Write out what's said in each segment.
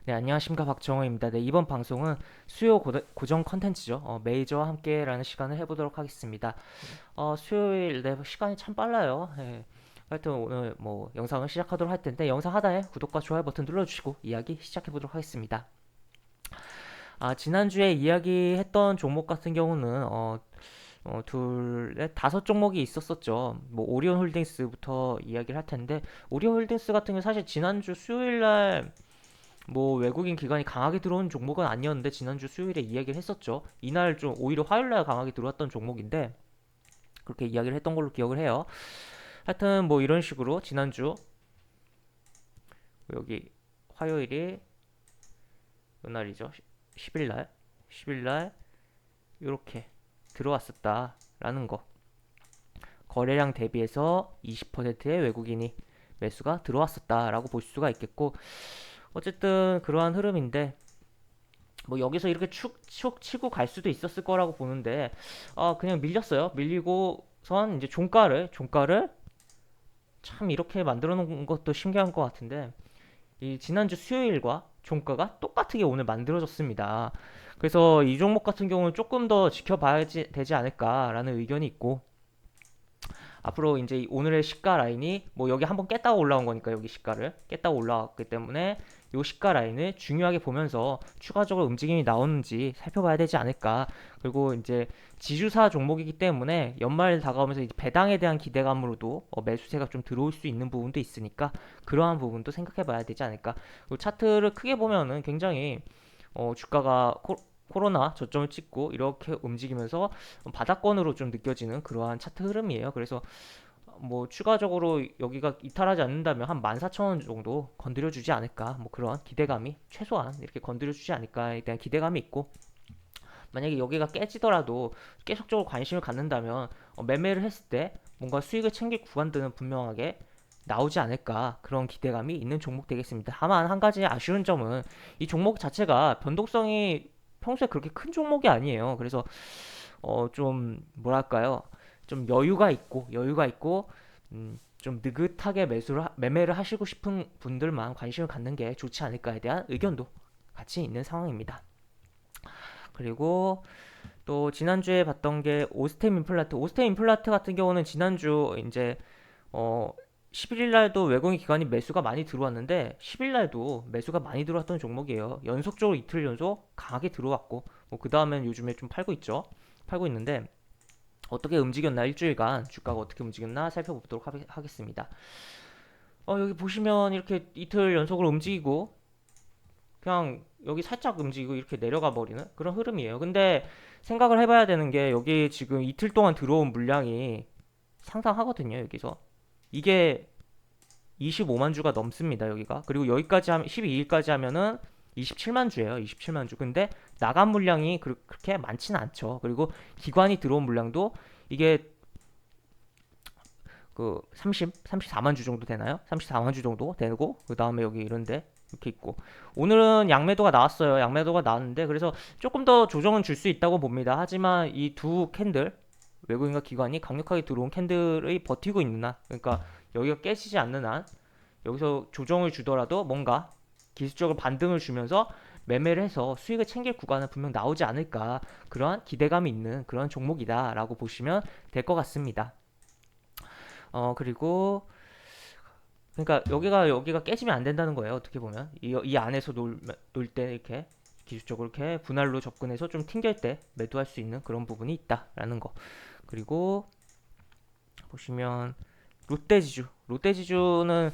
네, 안녕하십니까. 박정호입니다. 네, 이번 방송은 수요 고정 컨텐츠죠. 메이저와 함께라는 시간을 해보도록 하겠습니다. 수요일, 네, 시간이 참 빨라요. 예. 하여튼 오늘 뭐 영상을 시작하도록 할 텐데 영상 하단에 구독과 좋아요 버튼 눌러주시고 이야기 시작해보도록 하겠습니다. 지난주에 이야기했던 종목 같은 경우는 다섯 종목이 있었었죠. 뭐 오리온 홀딩스부터 이야기를 할 텐데 오리온 홀딩스 같은 경우 사실 지난주 수요일 날 뭐 외국인 기관이 강하게 들어온 종목은 아니었는데 지난주 수요일에 이야기를 했었죠. 이날 좀 오히려 화요일날 강하게 들어왔던 종목인데 그렇게 이야기를 했던 걸로 기억을 해요. 하여튼 뭐 이런 식으로 지난주 여기 화요일이 이날이죠. 10일날 10일날 이렇게 들어왔었다라는 거. 거래량 대비해서 20%의 외국인이 매수가 들어왔었다라고 볼 수가 있겠고 어쨌든 그러한 흐름인데 뭐 여기서 이렇게 축 치고 갈 수도 있었을 거라고 보는데 그냥 밀렸어요. 밀리고선 이제 종가를 참 이렇게 만들어 놓은 것도 신기한 것 같은데 이 지난주 수요일과 종가가 똑같게 오늘 만들어졌습니다. 그래서 이 종목 같은 경우는 조금 더 지켜봐야 되지 않을까라는 의견이 있고 앞으로 이제 오늘의 시가 라인이 뭐 여기 한번 깼다가 올라온 거니까 여기 시가를 깼다가 올라왔기 때문에 요 시가 라인을 중요하게 보면서 추가적으로 움직임이 나오는지 살펴봐야 되지 않을까. 그리고 이제 지주사 종목이기 때문에 연말 다가오면서 이제 배당에 대한 기대감으로도 매수세가 좀 들어올 수 있는 부분도 있으니까 그러한 부분도 생각해 봐야 되지 않을까. 그리고 차트를 크게 보면은 굉장히 주가가 코로나 저점을 찍고 이렇게 움직이면서 바닥권으로 좀 느껴지는 그러한 차트 흐름이에요. 그래서 뭐 추가적으로 여기가 이탈하지 않는다면 한 14,000원 정도 건드려주지 않을까 뭐 그런 기대감이 최소한 이렇게 건드려주지 않을까에 대한 기대감이 있고 만약에 여기가 깨지더라도 계속적으로 관심을 갖는다면 매매를 했을 때 뭔가 수익을 챙길 구간들은 분명하게 나오지 않을까 그런 기대감이 있는 종목 되겠습니다. 다만 한 가지 아쉬운 점은 이 종목 자체가 변동성이 평소에 그렇게 큰 종목이 아니에요. 그래서 좀 뭐랄까요? 좀 여유가 있고 좀 느긋하게 매매를 하시고 싶은 분들만 관심을 갖는 게 좋지 않을까에 대한 의견도 같이 있는 상황입니다. 그리고 또 지난주에 봤던 게 오스템 임플란트 같은 경우는 지난주 이제 어 11일 날도 외국인 기관이 매수가 많이 들어왔는데 10일 날도 매수가 많이 들어왔던 종목이에요. 연속적으로 이틀 연속 강하게 들어왔고 뭐 그 다음엔 요즘에 좀 팔고 있죠. 팔고 있는데 어떻게 움직였나 일주일간 주가가 어떻게 움직였나 살펴보도록 하겠습니다. 여기 보시면 이렇게 이틀 연속으로 움직이고 그냥 여기 살짝 움직이고 이렇게 내려가 버리는 그런 흐름이에요. 근데 생각을 해봐야 되는 게 여기 지금 이틀 동안 들어온 물량이 상당하거든요. 여기서 이게 25만 주가 넘습니다. 여기가 그리고 여기까지 하면 12일까지 하면은 27만 주예요. 27만 주. 근데 나간 물량이 그렇게 많지는 않죠. 그리고 기관이 들어온 물량도 이게 그 34만 주 정도 되나요? 34만 주 정도 되고 그 다음에 여기 이런데 이렇게 있고 오늘은 양매도가 나왔어요. 양매도가 나왔는데 그래서 조금 더 조정은 줄 수 있다고 봅니다. 하지만 이 두 캔들 외국인과 기관이 강력하게 들어온 캔들이 버티고 있는 한 그러니까 여기가 깨지지 않는 한 여기서 조정을 주더라도 뭔가 기술적으로 반등을 주면서 매매를 해서 수익을 챙길 구간은 분명 나오지 않을까 그러한 기대감이 있는 그런 종목이다라고 보시면 될 것 같습니다. 그리고 그러니까 여기가 깨지면 안 된다는 거예요. 어떻게 보면 이 안에서 놀 때 이렇게 기술적으로 이렇게 분할로 접근해서 좀 튕길 때 매도할 수 있는 그런 부분이 있다라는 거. 그리고 보시면 롯데지주는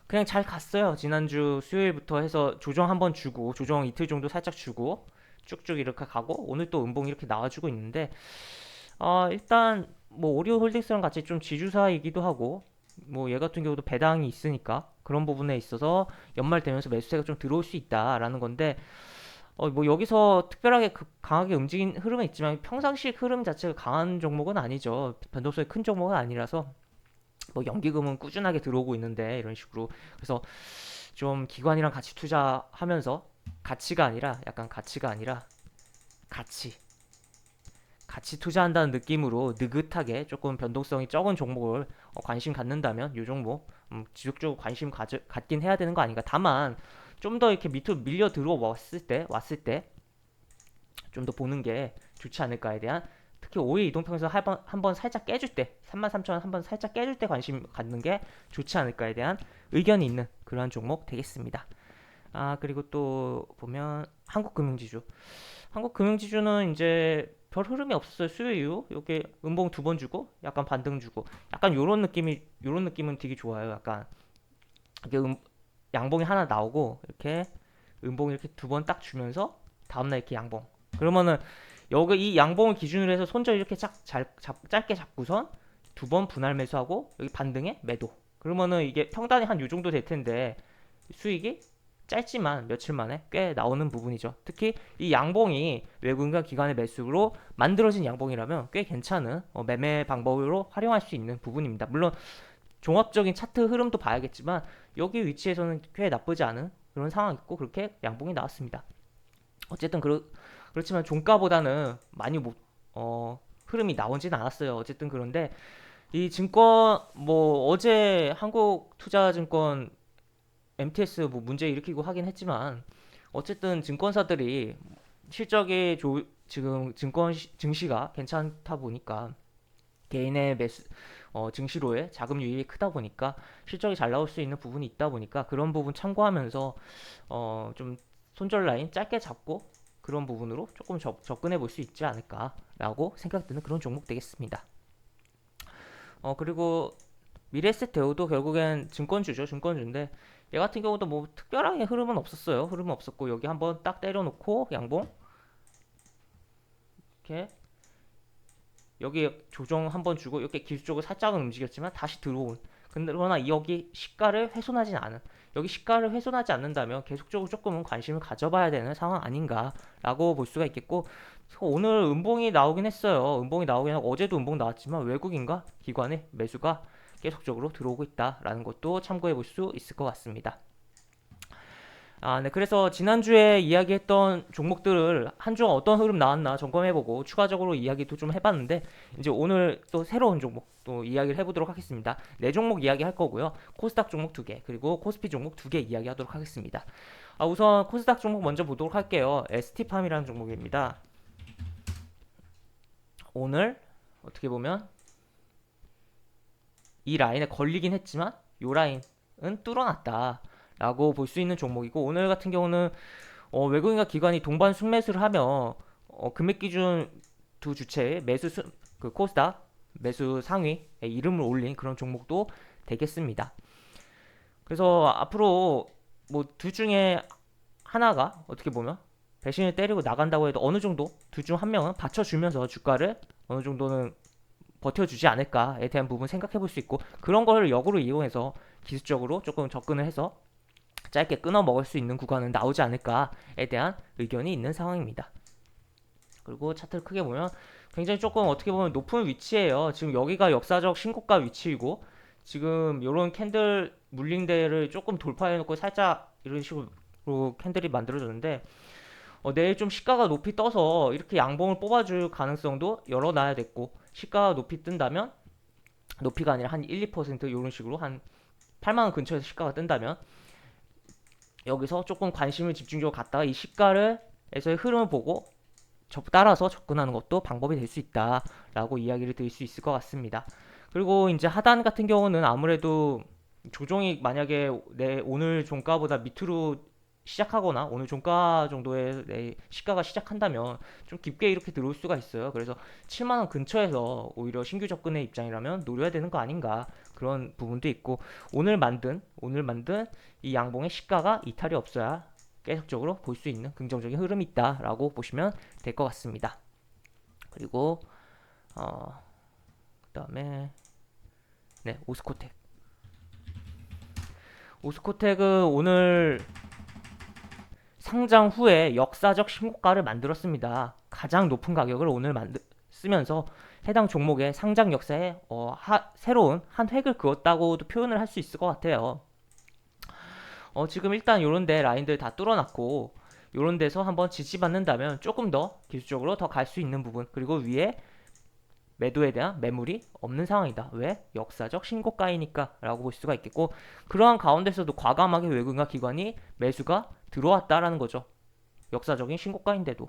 그냥 잘 갔어요. 지난주 수요일부터 해서 조정 한번 주고 조정 이틀 정도 살짝 주고 쭉쭉 이렇게 가고 오늘 또 음봉 이렇게 나와주고 있는데 일단 뭐 오리오홀딩스랑 같이 좀 지주사이기도 하고 뭐 얘 같은 경우도 배당이 있으니까 그런 부분에 있어서 연말 되면서 매수세가 좀 들어올 수 있다라는 건데 뭐 여기서 특별하게 강하게 움직인 흐름은 있지만 평상시 흐름 자체가 강한 종목은 아니죠. 변동성이 큰 종목은 아니라서 뭐 연기금은 꾸준하게 들어오고 있는데 이런 식으로 그래서 좀 기관이랑 같이 투자하면서 가치가 아니라 가치 같이 투자한다는 느낌으로 느긋하게 조금 변동성이 적은 종목을 관심 갖는다면 이 종목 지속적으로 갖긴 해야 되는 거 아닌가. 다만 좀 더 이렇게 밑으로 밀려 들어왔을 때 좀 더 보는 게 좋지 않을까에 대한, 특히 5일 이동평선 한번 살짝 깨줄 때 33,000원 한번 살짝 깨줄 때 관심 갖는 게 좋지 않을까에 대한 의견이 있는 그러한 종목 되겠습니다. 그리고 또 보면 한국금융지주는 이제 별 흐름이 없었어요. 수요 이후 이렇게 음봉 2번 주고 약간 반등 주고 약간 요런 느낌은 되게 좋아요. 약간 이게 양봉이 하나 나오고 이렇게 음봉 이렇게 2번 딱 주면서 다음날 이렇게 양봉. 그러면은 여기 이 양봉을 기준으로 해서 손절 이렇게 짧게 잡고선 2번 분할 매수하고 여기 반등에 매도. 그러면은 이게 평단이 한 요 정도 될 텐데 수익이 짧지만 며칠 만에 꽤 나오는 부분이죠. 특히 이 양봉이 외국인과 기관의 매수로 만들어진 양봉이라면 꽤 괜찮은 매매 방법으로 활용할 수 있는 부분입니다. 물론 종합적인 차트 흐름도 봐야겠지만 여기 위치에서는 꽤 나쁘지 않은 그런 상황이 있고 그렇게 양봉이 나왔습니다. 어쨌든 그렇지만 종가보다는 많이 흐름이 나오진 않았어요. 어쨌든 그런데 이 증권 뭐 어제 한국투자증권 MTS 뭐 문제 일으키고 하긴 했지만 어쨌든 증권사들이 실적이 지금 증시가 괜찮다 보니까 개인의 증시로의 자금 유입이 크다 보니까 실적이 잘 나올 수 있는 부분이 있다 보니까 그런 부분 참고하면서 좀 손절 라인 짧게 잡고 그런 부분으로 조금 접근해 볼 수 있지 않을까라고 생각드는 그런 종목 되겠습니다. 그리고 미래에셋 대우도 결국엔 증권주인데 얘 같은 경우도 뭐 특별하게 흐름은 없었어요. 흐름은 없었고 여기 한번 딱 때려놓고 양봉 이렇게 여기 조정 한번 주고 이렇게 기술적으로 살짝은 움직였지만 다시 들어온. 근데 그러나 여기 시가를 훼손하진 않은. 여기 시가를 훼손하지 않는다면 계속적으로 조금은 관심을 가져봐야 되는 상황 아닌가라고 볼 수가 있겠고 오늘 음봉이 나오긴 했어요. 음봉이 나오긴 하고 어제도 음봉 나왔지만 외국인과 기관의 매수가 계속적으로 들어오고 있다라는 것도 참고해 볼 수 있을 것 같습니다. 네. 그래서 지난주에 이야기했던 종목들을 한 주 어떤 흐름 나왔나 점검해보고 추가적으로 이야기도 좀 해봤는데 이제 오늘 또 새로운 종목 또 이야기를 해보도록 하겠습니다. 네 종목 이야기할 거고요. 코스닥 종목 2개 그리고 코스피 종목 2개 이야기하도록 하겠습니다. 우선 코스닥 종목 먼저 보도록 할게요. ST팜이라는 종목입니다. 오늘 어떻게 보면 이 라인에 걸리긴 했지만 이 라인은 뚫어놨다 라고 볼 수 있는 종목이고 오늘 같은 경우는 외국인과 기관이 동반 순매수를 하며 금액 기준 두 주체의 그 코스닥 매수 상위에 이름을 올린 그런 종목도 되겠습니다. 그래서 앞으로 뭐 둘 중에 하나가 어떻게 보면 배신을 때리고 나간다고 해도 어느 정도 둘 중 한 명은 받쳐주면서 주가를 어느 정도는 버텨주지 않을까에 대한 부분 생각해 볼 수 있고 그런 걸 역으로 이용해서 기술적으로 조금 접근을 해서 짧게 끊어 먹을 수 있는 구간은 나오지 않을까에 대한 의견이 있는 상황입니다. 그리고 차트를 크게 보면 굉장히 조금 어떻게 보면 높은 위치예요. 지금 여기가 역사적 신고가 위치이고 지금 이런 캔들 물린 데를 조금 돌파해 놓고 살짝 이런 식으로 캔들이 만들어졌는데 내일 좀 시가가 높이 떠서 이렇게 양봉을 뽑아줄 가능성도 열어놔야 됐고 시가가 높이 뜬다면 높이가 아니라 한 1, 2% 이런 식으로 한 8만원 근처에서 시가가 뜬다면 여기서 조금 관심을 집중적으로 갖다가 이 시가를 에서의 흐름을 보고 따라서 접근하는 것도 방법이 될 수 있다라고 이야기를 드릴 수 있을 것 같습니다. 그리고 이제 하단 같은 경우는 아무래도 조정이 만약에 오늘 종가보다 밑으로 시작하거나 오늘 종가 정도의 시가가 시작한다면 좀 깊게 이렇게 들어올 수가 있어요. 그래서 7만원 근처에서 오히려 신규 접근의 입장이라면 노려야 되는 거 아닌가 그런 부분도 있고 오늘 만든 이 양봉의 시가가 이탈이 없어야 계속적으로 볼 수 있는 긍정적인 흐름이 있다라고 보시면 될 것 같습니다. 그리고 그다음에 네, 오스코텍은 오늘 상장 후에 역사적 신고가를 만들었습니다. 가장 높은 가격을 오늘 쓰면서 해당 종목의 상장 역사에 새로운 한 획을 그었다고도 표현을 할 수 있을 것 같아요. 지금 일단 요런데 라인들 다 뚫어놨고 요런 데서 한번 지지받는다면 조금 더 기술적으로 더 갈 수 있는 부분 그리고 위에 매도에 대한 매물이 없는 상황이다. 왜? 역사적 신고가이니까 라고 볼 수가 있겠고, 그러한 가운데서도 과감하게 외국인과 기관이 매수가 들어왔다라는 거죠. 역사적인 신고가인데도.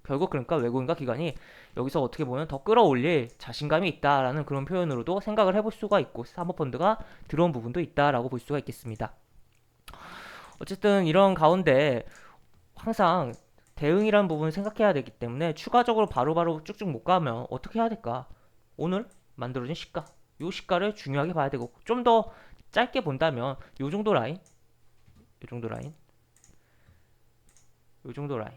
결국 그러니까 외국인과 기관이 여기서 어떻게 보면 더 끌어올릴 자신감이 있다라는 그런 표현으로도 생각을 해볼 수가 있고, 사모펀드가 들어온 부분도 있다라고 볼 수가 있겠습니다. 어쨌든 이런 가운데 항상 대응이라는 부분을 생각해야 되기 때문에 추가적으로 바로바로 쭉쭉 못 가면 어떻게 해야 될까? 오늘 만들어진 시가, 요 시가를 중요하게 봐야 되고, 좀 더 짧게 본다면 요 정도 라인, 요 정도 라인, 요 정도 라인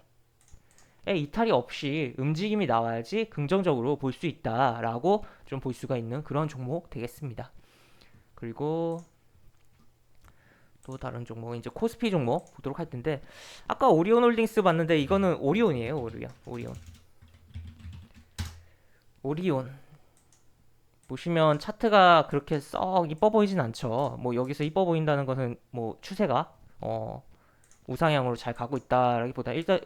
에 이탈이 없이 움직임이 나와야지 긍정적으로 볼 수 있다라고 좀 볼 수가 있는 그런 종목 되겠습니다. 그리고 또 다른 종목은 이제 코스피 종목 보도록 할 텐데, 아까 오리온홀딩스 봤는데 이거는 오리온이에요. 오리온 보시면 차트가 그렇게 썩 이뻐 보이진 않죠. 뭐 여기서 이뻐 보인다는 것은 뭐 추세가 우상향으로 잘 가고 있다라기보다 일단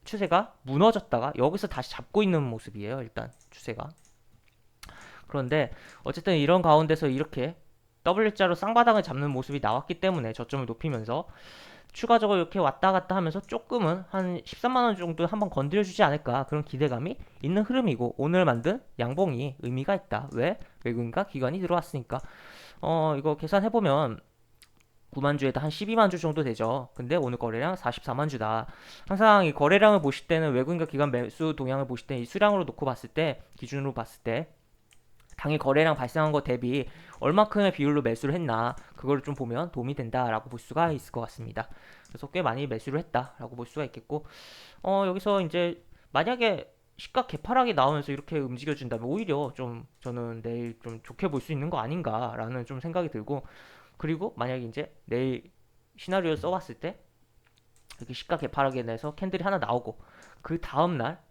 추세가 무너졌다가 여기서 다시 잡고 있는 모습이에요. 일단 추세가. 그런데 어쨌든 이런 가운데서 이렇게 W자로 쌍바닥을 잡는 모습이 나왔기 때문에 저점을 높이면서 추가적으로 이렇게 왔다 갔다 하면서 조금은 한 13만원 정도 한번 건드려주지 않을까, 그런 기대감이 있는 흐름이고, 오늘 만든 양봉이 의미가 있다. 왜? 외국인과 기관이 들어왔으니까. 이거 계산해보면 9만 주에다 한 12만 주 정도 되죠. 근데 오늘 거래량 44만 주다. 항상 이 거래량을 보실 때는, 외국인과 기관 매수 동향을 보실 때 이 수량으로 놓고 봤을 때, 기준으로 봤을 때 당일 거래량 발생한 것 대비 얼마큼의 비율로 매수를 했나, 그거를 좀 보면 도움이 된다라고 볼 수가 있을 것 같습니다. 그래서 꽤 많이 매수를 했다라고 볼 수가 있겠고, 여기서 이제 만약에 시가 개파락이 나오면서 이렇게 움직여준다면 오히려 좀 저는 내일 좀 좋게 볼 수 있는 거 아닌가라는 좀 생각이 들고, 그리고 만약에 이제 내일 시나리오를 써봤을 때 이렇게 시가 개파락에 대해서 캔들이 하나 나오고, 그 다음날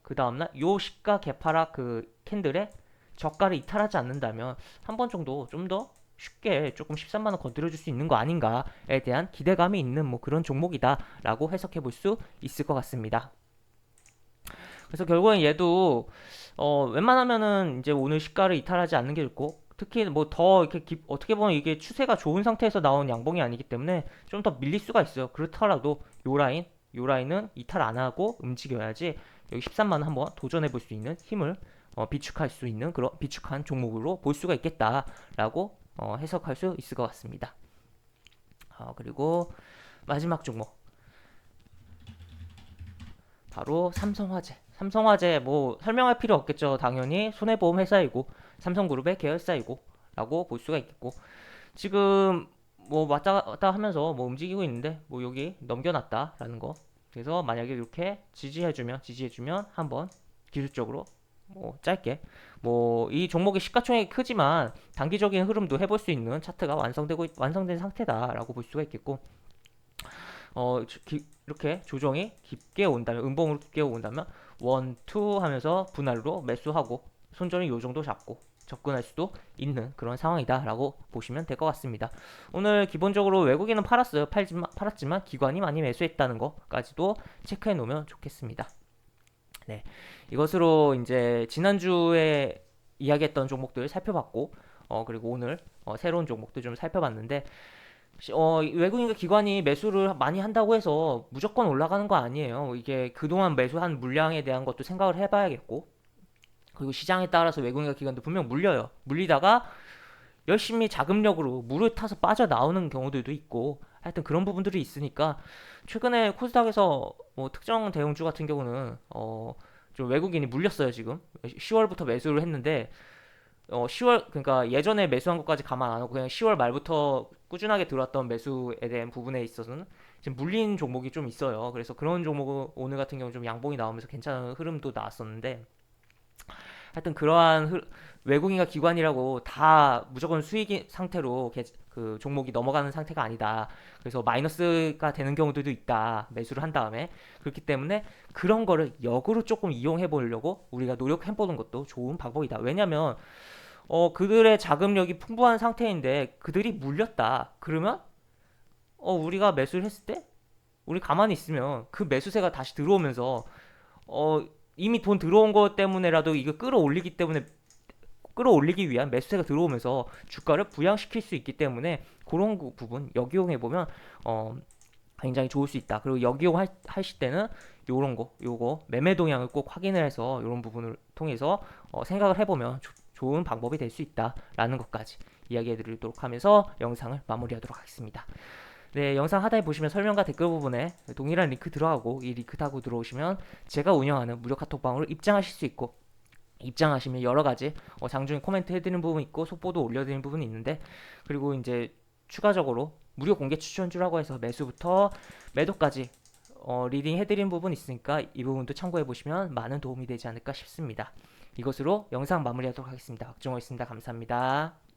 요 시가 개파락 그 캔들에 저가를 이탈하지 않는다면 한 번 정도 좀 더 쉽게 조금 13만원 건드려줄 수 있는 거 아닌가에 대한 기대감이 있는 뭐 그런 종목이다라고 해석해 볼 수 있을 것 같습니다. 그래서 결국엔 얘도 웬만하면은 이제 오늘 시가를 이탈하지 않는 게 좋고, 특히 뭐 더 이렇게 어떻게 보면 이게 추세가 좋은 상태에서 나온 양봉이 아니기 때문에 좀 더 밀릴 수가 있어요. 그렇더라도 요 라인은 이탈 안 하고 움직여야지 여기 13만원 한번 도전해 볼 수 있는 힘을 비축할 수 있는 그런 비축한 종목으로 볼 수가 있겠다라고 해석할 수 있을 것 같습니다. 그리고 마지막 종목 바로 삼성화재 뭐 설명할 필요 없겠죠. 당연히 손해보험 회사이고 삼성그룹의 계열사이고 라고 볼 수가 있겠고, 지금 뭐 왔다 갔다 하면서 뭐 움직이고 있는데 뭐 여기 넘겨놨다라는 거. 그래서 만약에 이렇게 지지해주면 한번 기술적으로 뭐 짧게 뭐 이 종목의 시가총액이 크지만 단기적인 흐름도 해볼 수 있는 차트가 완성된 상태다라고 볼 수가 있겠고, 이렇게 조정이 깊게 온다면, 음봉으로 깊게 온다면 원, 투 하면서 분할로 매수하고 손절은 요 정도 잡고 접근할 수도 있는 그런 상황이다라고 보시면 될 것 같습니다. 오늘 기본적으로 외국인은 팔았지만 기관이 많이 매수했다는 것까지도 체크해 놓으면 좋겠습니다. 네, 이것으로 이제 지난주에 이야기했던 종목들 살펴봤고, 그리고 오늘 새로운 종목도 좀 살펴봤는데, 외국인과 기관이 매수를 많이 한다고 해서 무조건 올라가는 거 아니에요. 이게 그동안 매수한 물량에 대한 것도 생각을 해봐야겠고, 그리고 시장에 따라서 외국인과 기관도 분명 물려요. 물리다가 열심히 자금력으로 물을 타서 빠져나오는 경우들도 있고, 하여튼 그런 부분들이 있으니까 최근에 코스닥에서 뭐 특정 대형주 같은 경우는 좀 외국인이 물렸어요. 지금 10월부터 매수를 했는데 10월 그러니까 예전에 매수한 것까지 감안 안 하고 그냥 10월 말부터 꾸준하게 들어왔던 매수에 대한 부분에 있어서는 지금 물린 종목이 좀 있어요. 그래서 그런 종목은 오늘 같은 경우 좀 양봉이 나오면서 괜찮은 흐름도 나왔었는데, 하여튼 그러한 외국인과 기관이라고 다 무조건 수익 상태로 그 종목이 넘어가는 상태가 아니다. 그래서 마이너스가 되는 경우들도 있다. 매수를 한 다음에. 그렇기 때문에 그런 거를 역으로 조금 이용해 보려고 우리가 노력해 보는 것도 좋은 방법이다. 왜냐면 그들의 자금력이 풍부한 상태인데 그들이 물렸다. 그러면 우리가 매수를 했을 때 우리 가만히 있으면 그 매수세가 다시 들어오면서 이미 돈 들어온 것 때문에라도 이거 끌어올리기 때문에 끌어올리기 위한 매수세가 들어오면서 주가를 부양시킬 수 있기 때문에 그런 부분 역이용해 보면 굉장히 좋을 수 있다. 그리고 역이용 하실 때는 요런 거, 요거 매매 동향을 꼭 확인을 해서 이런 부분을 통해서 생각을 해보면 좋은 방법이 될 수 있다라는 것까지 이야기해 드리도록 하면서 영상을 마무리하도록 하겠습니다. 네, 영상 하단에 보시면 설명과 댓글 부분에 동일한 링크 들어가고 이 링크 타고 들어오시면 제가 운영하는 무료 카톡방으로 입장하실 수 있고, 입장하시면 여러 가지 장중에 코멘트 해드리는 부분 있고 속보도 올려드리는 부분이 있는데, 그리고 이제 추가적으로 무료 공개 추천주라고 해서 매수부터 매도까지 리딩 해드리는 부분 있으니까 이 부분도 참고해 보시면 많은 도움이 되지 않을까 싶습니다. 이것으로 영상 마무리하도록 하겠습니다. 박정호였습니다. 감사합니다.